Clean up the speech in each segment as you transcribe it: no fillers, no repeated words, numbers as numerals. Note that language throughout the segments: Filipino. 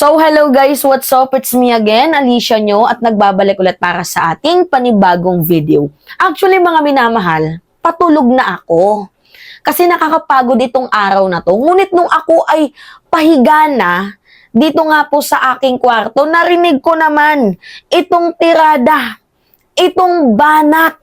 So, hello guys, what's up? It's me again, Alicia nyo, at nagbabalik ulit para sa ating panibagong video. Actually, mga minamahal, patulog na ako. Kasi nakakapagod itong araw na to. Ngunit nung ako ay pahiga na, dito nga po sa aking kwarto, narinig ko naman itong tirada, itong banat,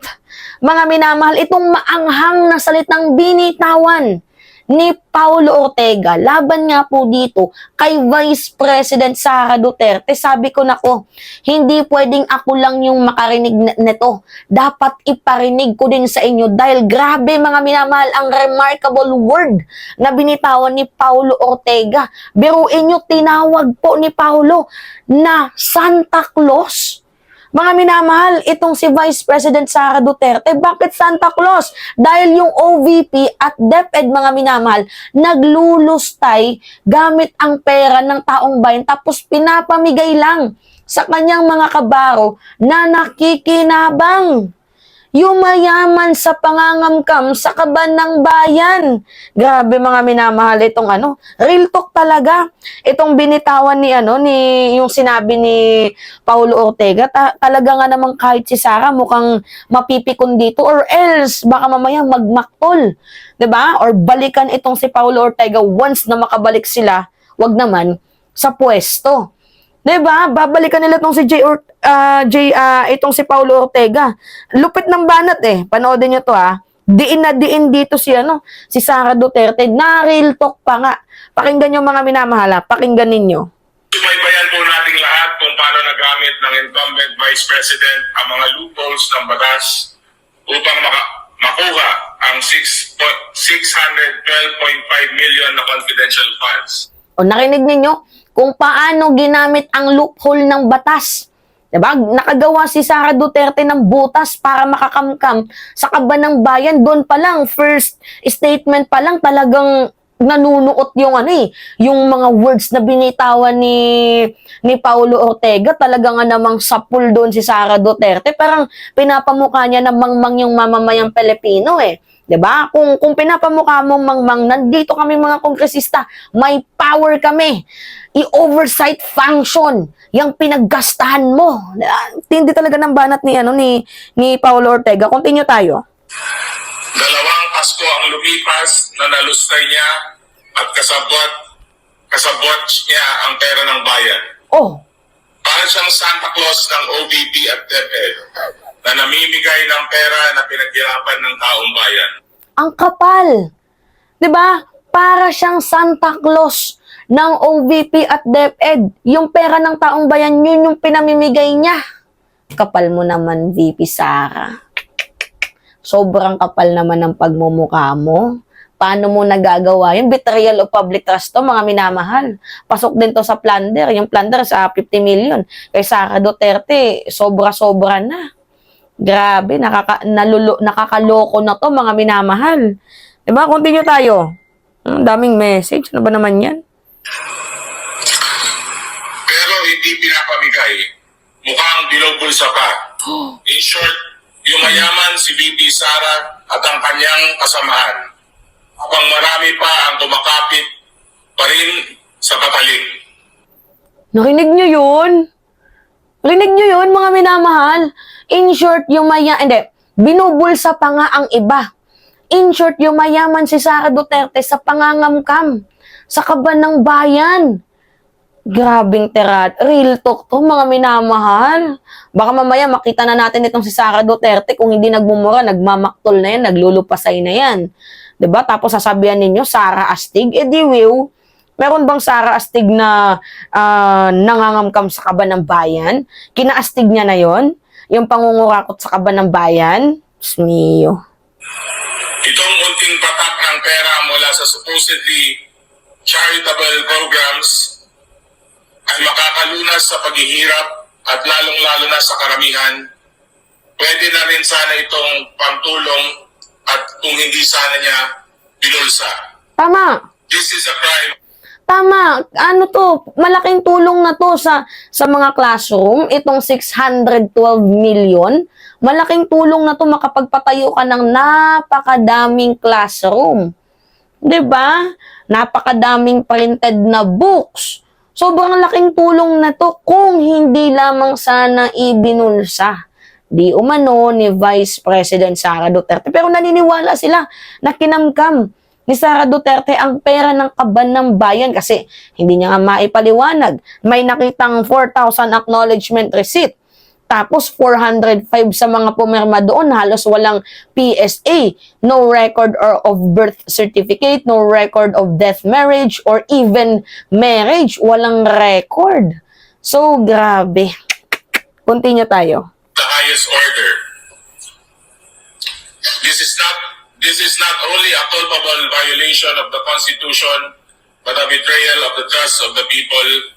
mga minamahal, itong maanghang na salitang binitawan ni Paulo Ortega, laban nga po dito kay Vice President Sara Duterte. Sabi ko nako, hindi pwedeng ako lang yung makarinig nito. Dapat iparinig ko din sa inyo dahil grabe mga minamahal ang remarkable word na binitawan ni Paulo Ortega. Biruin nyo, tinawag po ni Paulo na Santa Claus. Mga minamahal, itong si Vice President Sara Duterte, bakit Santa Claus? Dahil yung OVP at DepEd, mga minamahal, naglulustay gamit ang pera ng taong bayan tapos pinapamigay lang sa kanyang mga kabaro na nakikinabang. Yumayaman sa pangangamkam sa kaban ng bayan. Grabe mga minamahal itong real talk talaga. Itong binitawan ni yung sinabi ni Paulo Ortega, talaga nga namang kahit si Sara mukhang mapipikon dito or else baka mamaya magmaktol. 'Di ba? Or balikan itong si Paulo Ortega once na makabalik sila, wag naman sa pwesto. 'Di ba? Babalikan nila itong si itong si Paulo Ortega. Lupit ng banat eh. Panoodin niyo to ha. Diin na diin dito si Sara Duterte. Na real talk pa nga. Pakinggan niyo mga minamahal, pakinggan ninyo. Subaybayan po nating lahat kung paano nagamit ng incumbent Vice President ang mga loopholes ng batas upang makuha ang 612.5 million na confidential funds. O narinig ninyo kung paano ginamit ang loophole ng batas. Diba? Nakagawa si Sara Duterte ng butas para makakamkam sa kaban ng bayan. Doon pa lang, first statement pa lang, talagang nanunuot yung yung mga words na binitawan ni Paulo Ortega. Talaga nga namang sapul doon si Sara Duterte. Parang pinapamukha niya na mangmang yung mamamayang Pilipino eh. 'Di ba? Kung pinapamukha mo mangmang, nandito kami mga kongresista, may power kami. I-oversight function yung pinaggastahan mo. Tindi talaga ng banat ni Paulo Ortega. Continue tayo. Dalawang Pasko ang lumipas na nalustay niya at kasabot niya ang pera ng bayan. Oh, Para siyang Santa Claus ng OVP at DepEd na namimigay ng pera na pinaghirapan ng taong bayan. ang kapal. 'Di ba? Para siyang Santa Claus ng OVP at DepEd. Yung pera ng taong bayan, yun yung pinamimigay niya. Kapal mo naman, VP Sara. Sobrang kapal naman ng pagmumukha mo. Paano mo nagagawa yun? Betrayal of public trust to, mga minamahal. Pasok din to sa plunder. Yung plunder sa 50 million. Kay Sara Duterte, sobra-sobra na. Grabe, nakakaloko na to, mga minamahal. Diba? Continue tayo. Ang daming message. Ano ba naman yan? Pero hindi pinapamigay. Mukhang binubulsa pa. In short, yumayaman si VP Sara at ang kanyang kasamahan. Habang marami pa ang kumakapit pa rin sa kataling. Narinig nyo yun? Narinig nyo yun, mga minamahal? In short, binubulsa pa nga ang iba. In short, yumayaman si Sara Duterte sa pangangamkam, sa kaban ng bayan. Grabing terat. Real talk to, mga minamahal. Baka mamaya makita na natin itong si Sara Duterte kung hindi nagmumura, nagmamaktol na yan, naglulupasay na yan. 'Di ba? Tapos sasabihan ninyo, Sara Astig. Di will. Meron bang Sara Astig na nangangamkam sa kaban ng bayan? Kinaastig niya na yon, yung pangungurakot sa kaban ng bayan? Smiyo. Itong unting patak ng pera mula sa supposedly charitable programs ay makakalunas sa paghihirap at lalong-lalo na sa karamihan. Pwede na rin sana itong pantulong at kung hindi sana niya binulsa. Tama. This is a crime. Tama. Malaking tulong na to sa mga classroom. Itong 612 million. Malaking tulong na to, makapagpatayo ka ng napakadaming classroom. 'Di ba? Napakadaming printed na books. Sobrang laking tulong na to kung hindi lamang sana ibinulsa di umano ni Vice President Sara Duterte. Pero naniniwala sila na kinamkam ni Sara Duterte ang pera ng kaban ng bayan kasi hindi niya nga maipaliwanag. May nakitang 4,000 acknowledgement receipt. Tapos 405 sa mga pumirma doon, halos walang PSA, no record or of birth certificate, no record of death, marriage, or even marriage. Walang record. So, grabe. Continue tayo. The highest order. This is not only a culpable violation of the Constitution, but a betrayal of the trust of the people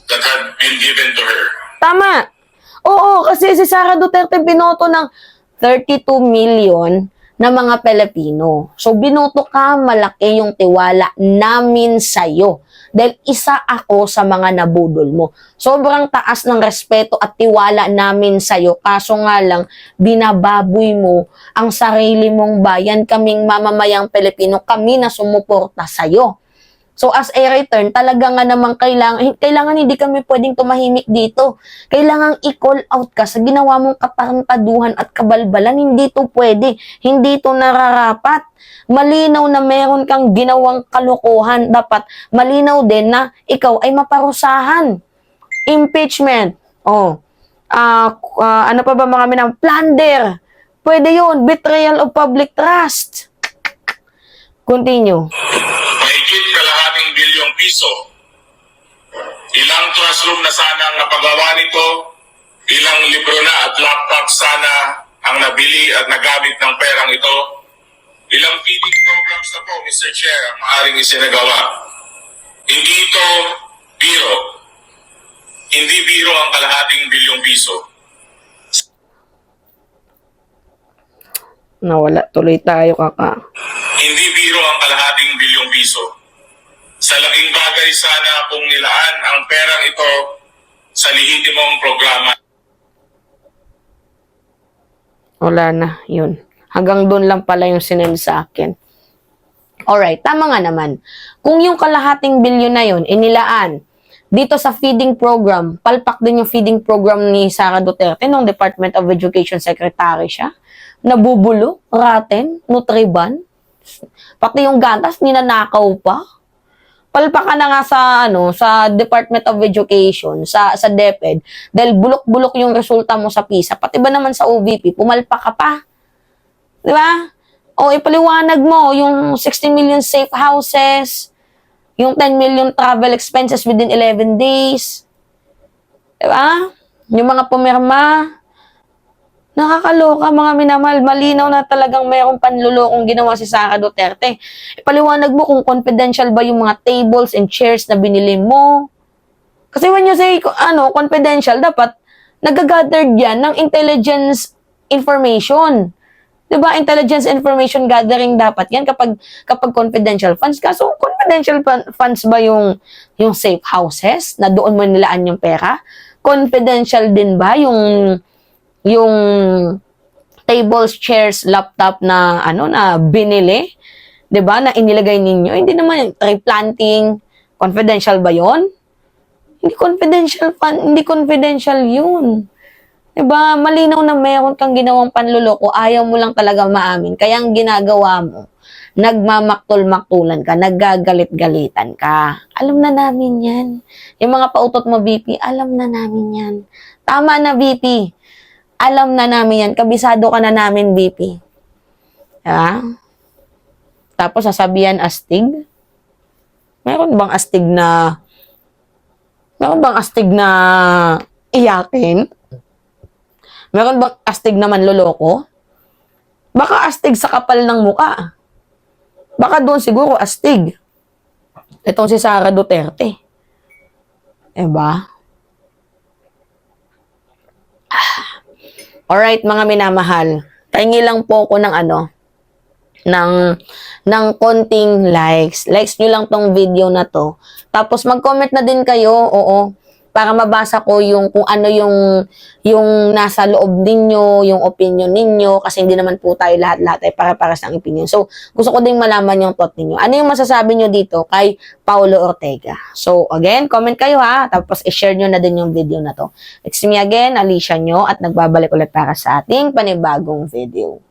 that had been given to her. Tama. Oo, kasi si Sara Duterte binoto ng 32 million na mga Pilipino. So, binoto ka, malaki yung tiwala namin sa'yo. Dahil isa ako sa mga nabudol mo. Sobrang taas ng respeto at tiwala namin sa'yo. Kaso nga lang, binababoy mo ang sarili mong bayan. Kaming mamamayang Pilipino, kami na sumuporta sa'yo. So as a return, talaga nga namang kailangan hindi kami pwedeng tumahimik dito. Kailangan i-call out ka sa ginawa mong kataruntaduhan at kabalbalan. Hindi to pwede. Hindi to nararapat. Malinaw na meron kang ginawang kalokohan. Dapat malinaw din na ikaw ay maparusahan. Impeachment. Ano pa ba mga minang? Plunder. Pwede yun. Betrayal of public trust. Continue. Mahigit kalahating bilyong piso. Ilang classroom na sana ang napagawa nito, ilang libro na at laptop sana ang nabili at nagamit ng perang ito. Ilang feeding programs na po, Mr. Chair, ang maaaring isinagawa. Hindi ito biro. Hindi biro ang kalahating bilyong piso. Nawala tuloy tayo, kaka. Hindi biro ang kalahating bilyong piso. Sa laking bagay sana kung nilaan ang perang ito sa lehitimong programa. Wala na, yun. Hanggang doon lang pala yung sinend sa akin. Alright, tama nga naman. Kung yung kalahating bilyon na yun, inilaan dito sa feeding program, palpak din yung feeding program ni Sara Duterte nung Department of Education Secretary siya. Nabubulo, rotten, nutriban, pati yung gatas, ninanakaw pa. Palpakan na nga sa Department of Education, sa DepEd, dahil bulok-bulok yung resulta mo sa PISA, pati ba naman sa OVP, pumalpak ka pa. Di ba? O ipaliwanag mo yung 16 million safe houses, yung 10 million travel expenses within 11 days. Di ba? Yung mga pumirma, nakakaloka mga minamahal. Malinaw na talagang mayroong panlulokong ginawa si Sara Duterte. Ipaliwanag mo kung confidential ba yung mga tables and chairs na binili mo. Kasi when you say confidential, dapat nag-gather yan ng intelligence information. Diba? Intelligence information gathering dapat yan kapag confidential funds. Kaso confidential funds ba yung safe houses na doon mo nilaan yung pera? Confidential din ba yung tables, chairs, laptop na na binili, 'di ba? Na inilagay ninyo. Hindi naman tree planting, confidential ba 'yon? Hindi confidential 'yun. 'Di ba? Malinaw na mayroon kang ginawang panluloko, ayaw mo lang talaga maamin. Kaya ang ginagawa mo, nagmamaktol-maktulan ka, naggagalit-galitan ka. Alam na namin 'yan. Yung mga pautot mo, VP, alam na namin 'yan. Tama na, VP. Alam na namin yan. Kabisado ka na namin, BP. Ha? Tapos sasabihan astig? Meron bang astig na iyakin? Meron bang astig na manloloko? Baka astig sa kapal ng muka. Baka doon siguro astig. Itong si Sara Duterte. Diba? Alright, mga minamahal. Pahingi lang po ako ng konting likes. Likes nyo lang tong video na to. Tapos mag-comment na din kayo, para mabasa ko yung kung ano yung nasa loob ninyo, yung opinion ninyo, kasi hindi naman po tayo lahat-lahat ay para-paras ng opinion. So, gusto ko ding malaman yung thought ninyo. Ano yung masasabi nyo dito kay Paulo Ortega? So, again, comment kayo ha, tapos i-share nyo na din yung video na to. It's me again, Alicia nyo, at nagbabalik ulit para sa ating panibagong video.